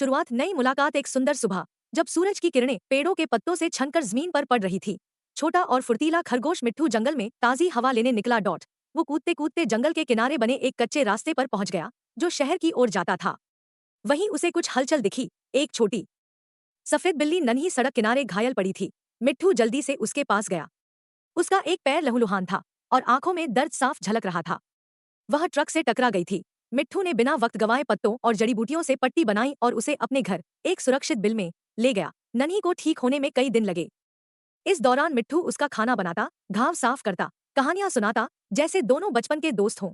शुरुआत, नई मुलाकात। एक सुंदर सुबह, जब सूरज की किरणें पेड़ों के पत्तों से छनकर जमीन पर पड़ रही थी, छोटा और फुर्तीला खरगोश मिट्ठू जंगल में ताजी हवा लेने निकला। वो कूदते कूदते जंगल के किनारे बने एक कच्चे रास्ते पर पहुंच गया, जो शहर की ओर जाता था। वहीं उसे कुछ हलचल दिखी। एक छोटी सफेद बिल्ली नन्ही सड़क किनारे घायल पड़ी थी। मिट्ठू जल्दी से उसके पास गया। उसका एक पैर लहूलुहान था और आंखों में दर्द साफ झलक रहा था। वह ट्रक से टकरा गई थी। मिट्ठू ने बिना वक्त गंवाए पत्तों और जड़ी बूटियों से पट्टी बनाई और उसे अपने घर, एक सुरक्षित बिल में ले गया। नन्ही को ठीक होने में कई दिन लगे। इस दौरान मिट्ठू उसका खाना बनाता, घाव साफ करता, कहानियां सुनाता, जैसे दोनों बचपन के दोस्त हों।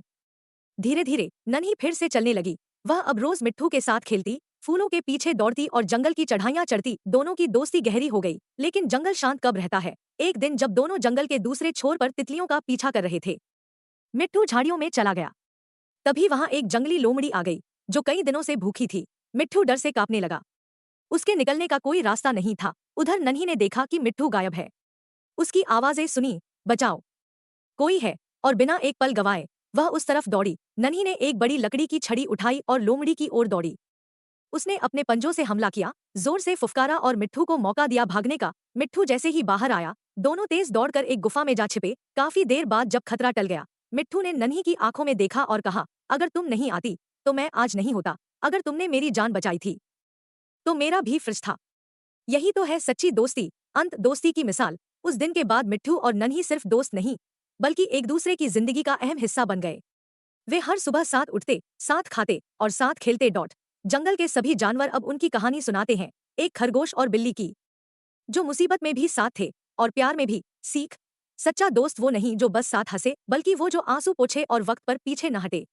धीरे धीरे नन्ही फिर से चलने लगी। वह अब रोज मिट्ठू के साथ खेलती, फूलों के पीछे दौड़ती और जंगल की चढ़ाइयां चढ़ती। दोनों की दोस्ती गहरी हो गई। लेकिन जंगल शांत कब रहता है। एक दिन जब दोनों जंगल के दूसरे छोर पर तितलियों का पीछा कर रहे थे, मिट्ठू झाड़ियों में चला गया। तभी वहां एक जंगली लोमड़ी आ गई, जो कई दिनों से भूखी थी। मिट्ठू डर से कांपने लगा। उसके निकलने का कोई रास्ता नहीं था। उधर नन्ही ने देखा कि मिट्ठू गायब है। उसकी आवाजें सुनी, बचाओ, कोई है, और बिना एक पल गवाए वह उस तरफ दौड़ी। नन्ही ने एक बड़ी लकड़ी की छड़ी उठाई और लोमड़ी की ओर दौड़ी। उसने अपने पंजों से हमला किया, जोर से फुफकारा और मिट्ठू को मौका दिया भागने का। मिट्ठू जैसे ही बाहर आया, दोनों तेज दौड़कर एक गुफा में जा छिपे। काफी देर बाद जब खतरा टल गया, मिट्ठू ने नन्ही की आंखों में देखा और कहा, अगर तुम नहीं आती तो मैं आज नहीं होता। अगर तुमने मेरी जान बचाई थी तो मेरा भी फर्ज था। यही तो है सच्ची दोस्ती। अंत दोस्ती की मिसाल। उस दिन के बाद मिट्ठू और नन्ही सिर्फ दोस्त नहीं, बल्कि एक दूसरे की जिंदगी का अहम हिस्सा बन गए। वे हर सुबह साथ उठते, साथ खाते और साथ खेलते। जंगल के सभी जानवर अब उनकी कहानी सुनाते हैं, एक खरगोश और बिल्ली की, जो मुसीबत में भी साथ थे और प्यार में भी। सीख, सच्चा दोस्त वो नहीं जो बस साथ हंसे, बल्कि वो जो आंसू पोंछे और वक्त पर पीछे न हटे।